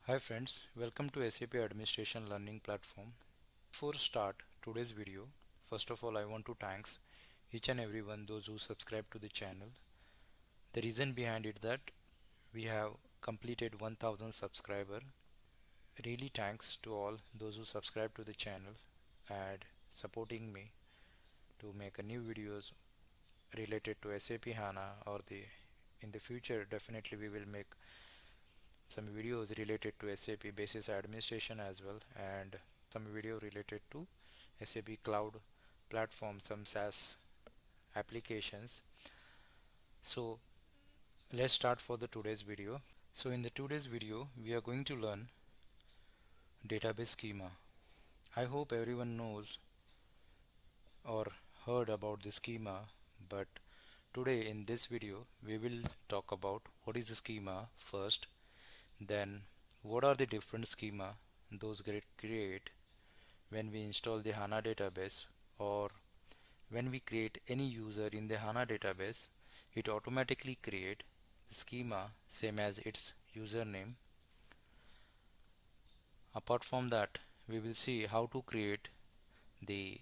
Hi friends, welcome to SAP Administration Learning Platform. Before start today's video, first of all I want to thanks each and everyone those who subscribe to the channel. The reason behind it that we have completed 1000 subscriber. Really thanks to all those who subscribe to the channel and supporting me to make a new videos related to SAP HANA or the in the future definitely we will make some videos related to SAP basis administration as well and some video related to SAP cloud platform, some SaaS applications. So let's start for the today's video. So in the today's video we are going to learn database schema. I hope everyone knows or heard about the schema, but today in this video we will talk about what is the schema first, then what are the different schema those get create when we install the HANA database, or when we create any user in the HANA database, it automatically create the schema same as its username. Apart from that, we will see how to create the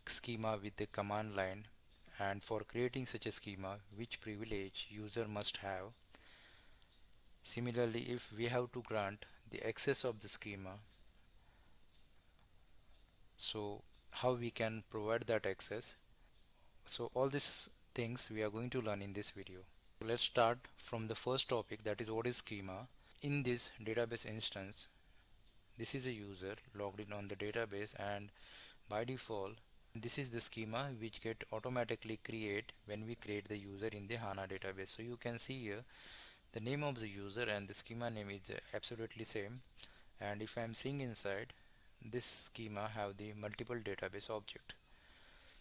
schema with the command line, and for creating such a schema, which privilege user must have. Similarly, if we have to grant the access of the schema, so how we can provide that access. So all these things we are going to learn in this video. Let's start from the first topic, that is what is schema. In this database instance, this is a user logged in on the database, and by default this is the schema which get automatically create when we create the user in the HANA database. So you can see here the name of the user and the schema name is absolutely same, and if I am seeing inside, this schema have the multiple database object.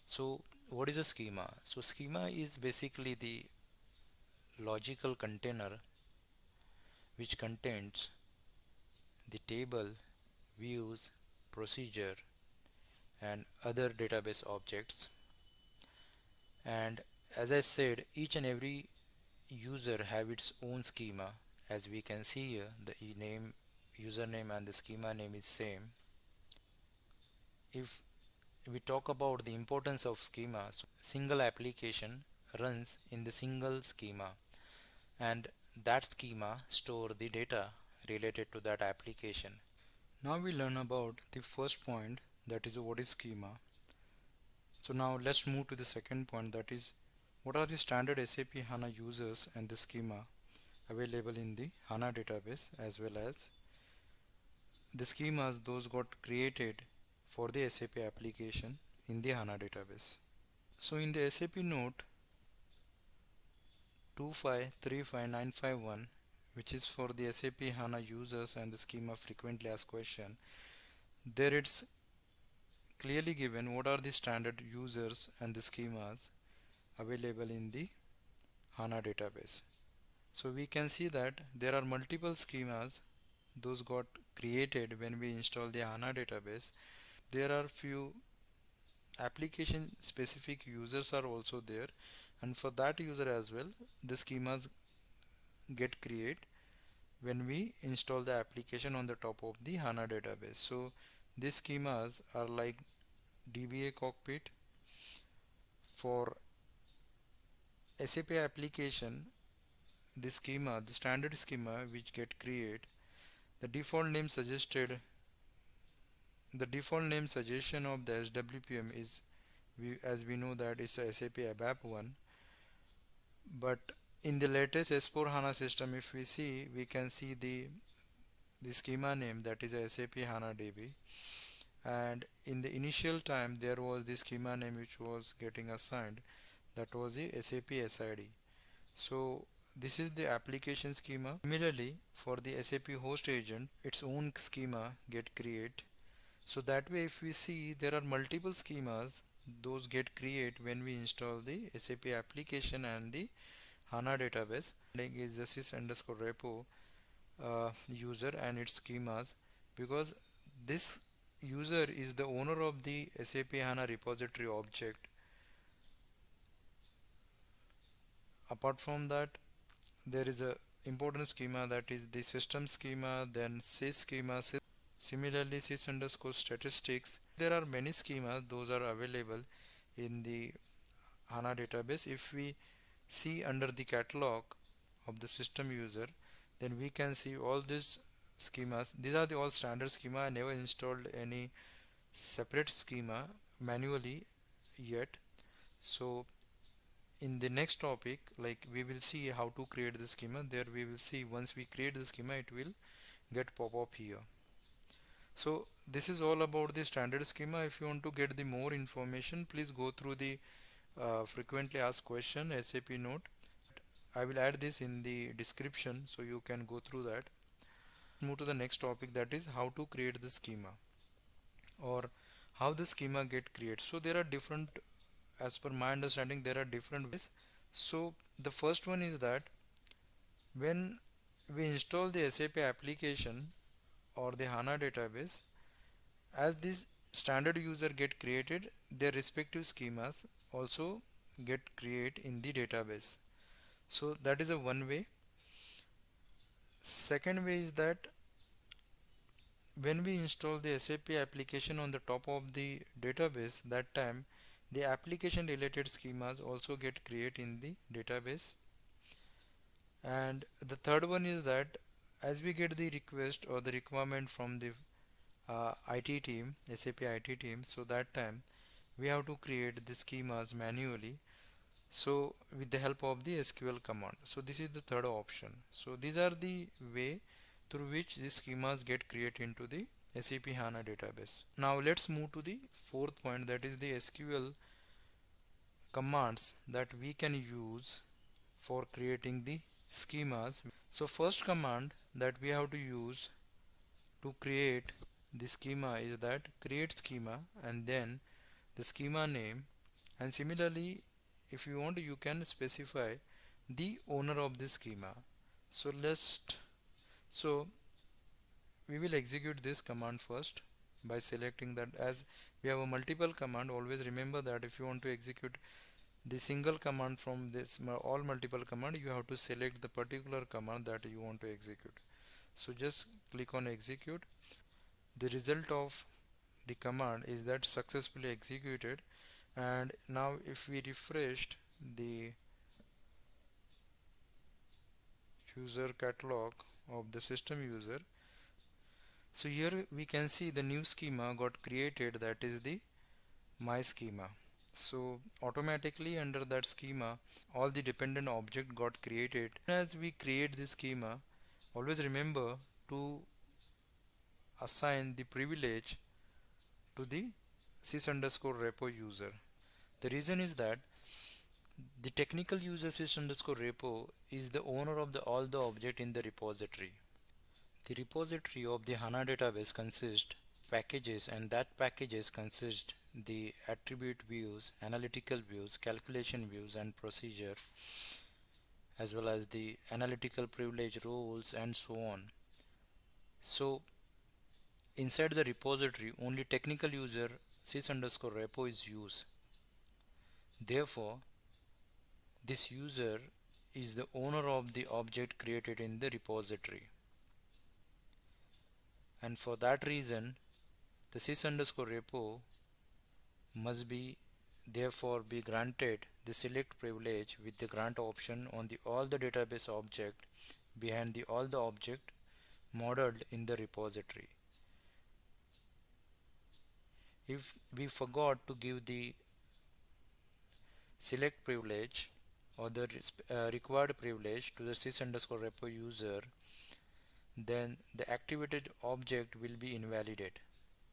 So what is a schema? So schema is basically the logical container which contains the table, views, procedure and other database objects. And as I said, each and every user have its own schema. As we can see here, the name, username and the schema name is same. If we talk about the importance of schema, so single application runs in the single schema, and that schema store the data related to that application. Now we learn about the first point, that is what is schema. So now let's move to the second point, that is what are the standard SAP HANA users and the schema available in the HANA database, as well as the schemas those got created for the SAP application in the HANA database. So in the SAP note 2535951, which is for the SAP HANA users and the schema frequently asked question, there it's clearly given what are the standard users and the schemas available in the HANA database. So we can see that there are multiple schemas those got created when we install the HANA database. There are few application specific users are also there, and for that user as well the schemas get created when we install the application on the top of the HANA database. So these schemas are like DBA cockpit for SAP application. The schema, the standard schema which get create, the default name suggested, the default name suggestion of the SWPM is, as we know that is a SAP ABAP one, but in the latest S4 HANA system, if we see, we can see the schema name, that is a SAP HANA DB, and in the initial time there was the schema name which was getting assigned, that was the SAP SID. So this is the application schema. Similarly, for the SAP host agent, its own schema get create. So that way if we see, there are multiple schemas those get create when we install the SAP application and the HANA database. Is the sys underscore repo user and its schemas, because this user is the owner of the SAP HANA repository object. Apart from that, there is a important schema, that is the system schema, then sys schema, similarly sys underscore statistics. There are many schemas, those are available in the HANA database. If we see under the catalog of the system user, then we can see all these schemas. These are the all standard schema. I never installed any separate schema manually yet. So in the next topic, like, we will see how to create the schema. There we will see once we create the schema, it will get pop up here. So this is all about the standard schema. If you want to get the more information, please go through the frequently asked question SAP note. I will add this in the description so you can go through that. Move to the next topic, that is how to create the schema, or how the schema get created. So there are different, as per my understanding, there are different ways. So the first one is that when we install the SAP application or the HANA database, as this standard user get created, their respective schemas also get created in the database. So that is a one way. Second way is that when we install the SAP application on the top of the database, that time the application related schemas also get created in the database. And the third one is that as we get the request or the requirement from the IT team, SAP IT team, so that time we have to create the schemas manually, so with the help of the SQL command. So this is the third option. So these are the way through which the schemas get created into the SAP HANA database. Now let's move to the fourth point, that is the SQL commands that we can use for creating the schemas. So first command that we have to use to create the schema is that create schema and then the schema name. And similarly, if you want, you can specify the owner of the schema. So so we will execute this command first by selecting that. As we have a multiple command, always remember that if you want to execute the single command from this all multiple command, you have to select the particular command that you want to execute. So just click on execute. The result of the command is that successfully executed. And now if we refreshed the user catalog of the system user, so here we can see the new schema got created, that is the my schema. So automatically under that schema all the dependent object got created. As we create the schema, always remember to assign the privilege to the sys underscore repo user. The reason is that the technical user sys underscore repo is the owner of all the object in the repository. The repository of the HANA database consists packages, and that packages consist the attribute views, analytical views, calculation views and procedure, as well as the analytical privilege roles and so on. So inside the repository only technical user sys underscore repo is used. Therefore this user is the owner of the object created in the repository, and for that reason the sys underscore repo must be therefore be granted the select privilege with the grant option on the all the database object behind the all the object modeled in the repository. If we forgot to give the select privilege or the required privilege to the sys underscore repo user, then the activated object will be invalidated.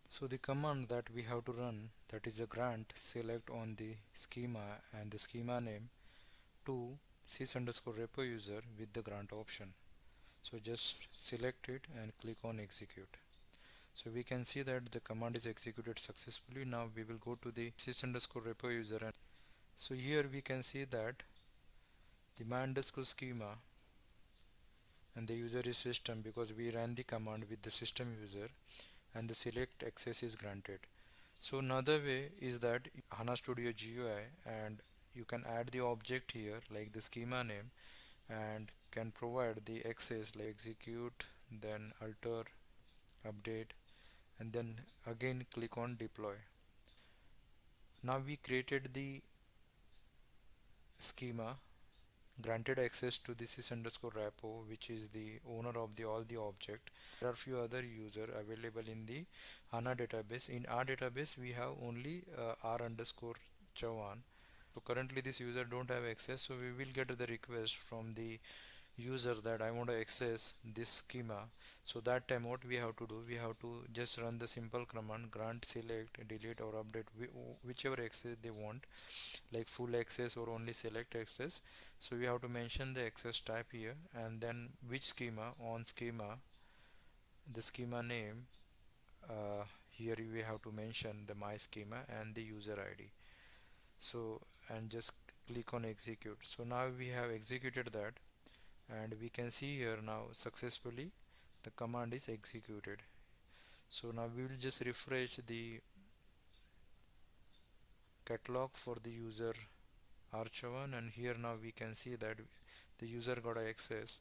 So the command that we have to run, that is a grant select on the schema and the schema name to sys underscore repo user with the grant option. So just select it and click on execute. So we can see that the command is executed successfully. Now we will go to the sys underscore repo user, and so here we can see that the my underscore schema and the user is system, because we ran the command with the system user, and the select access is granted. So another way is that HANA Studio GUI, and you can add the object here like the schema name and can provide the access like execute, then alter, update, and then again click on deploy. Now we created the schema, granted access to the sys underscore repo, which is the owner of the all the object. There are few other user available in the HANA database. In our database we have only r underscore chavan. So currently this user don't have access, so we will get the request from the user that I want to access this schema. So that time what we have to do, we have to just run the simple command grant select delete or update whichever access they want, like full access or only select access. So we have to mention the access type here, and then which schema, on schema, the schema name, here we have to mention the my schema and the user ID. So and just click on execute. So now we have executed that, and we can see here now successfully the command is executed. So now we will just refresh the catalog for the user Archavan, and here now we can see that the user got access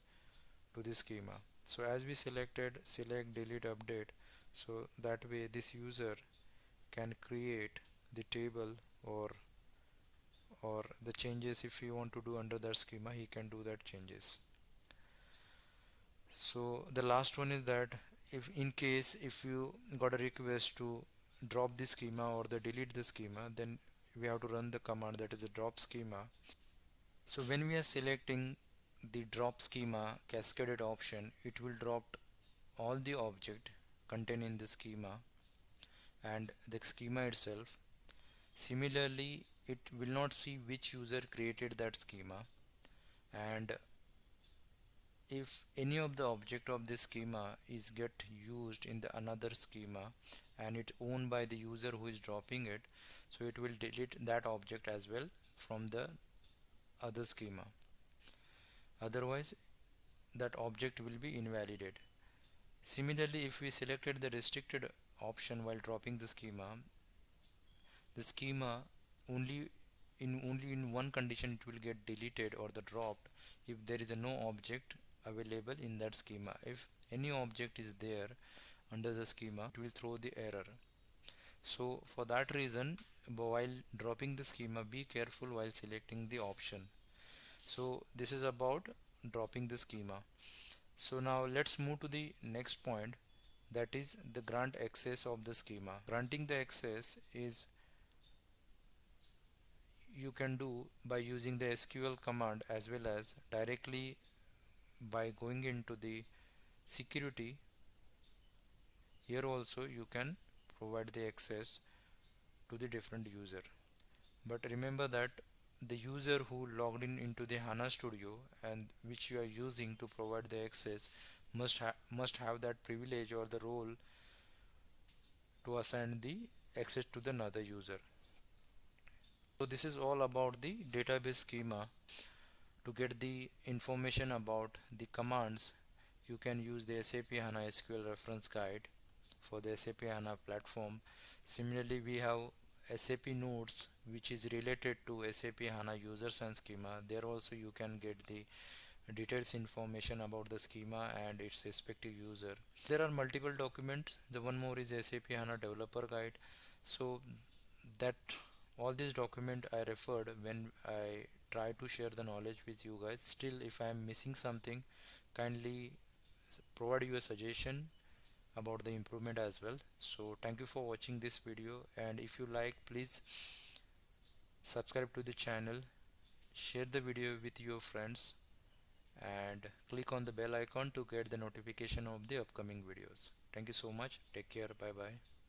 to the schema. So as we selected select delete update, so that way this user can create the table or the changes. If you want to do under that schema, he can do that changes. So the last one is that if in case if you got a request to drop the schema or the delete the schema, then we have to run the command that is a drop schema. So when we are selecting the drop schema cascaded option, it will drop all the object contained in the schema and the schema itself. Similarly, it will not see which user created that schema, and if any of the object of this schema is get used in the another schema and it's owned by the user who is dropping it, so it will delete that object as well from the other schema. Otherwise that object will be invalidated. Similarly, if we selected the restricted option while dropping the schema only in one condition it will get deleted or the dropped, if there is a no object available in that schema. If any object is there under the schema, it will throw the error. So for that reason, while dropping the schema, be careful while selecting the option. So this is about dropping the schema. So now let's move to the next point, that is the grant access of the schema. Granting the access is you can do by using the SQL command as well as directly by going into the security. Here also you can provide the access to the different user, but remember that the user who logged in into the HANA Studio and which you are using to provide the access must have that privilege or the role to assign the access to the another user. So this is all about the database schema. To get the information about the commands, you can use the SAP HANA SQL reference guide for the SAP HANA platform. Similarly, we have SAP notes which is related to SAP HANA users and schema. There also you can get the details information about the schema and its respective user. There are multiple documents. The one more is SAP HANA developer guide. So that all these document I referred when I try to share the knowledge with you guys. Still, if I am missing something, kindly provide you a suggestion about the improvement as well. So thank you for watching this video, and if you like, please subscribe to the channel, share the video with your friends, and click on the bell icon to get the notification of the upcoming videos. Thank you so much. Take care. Bye bye.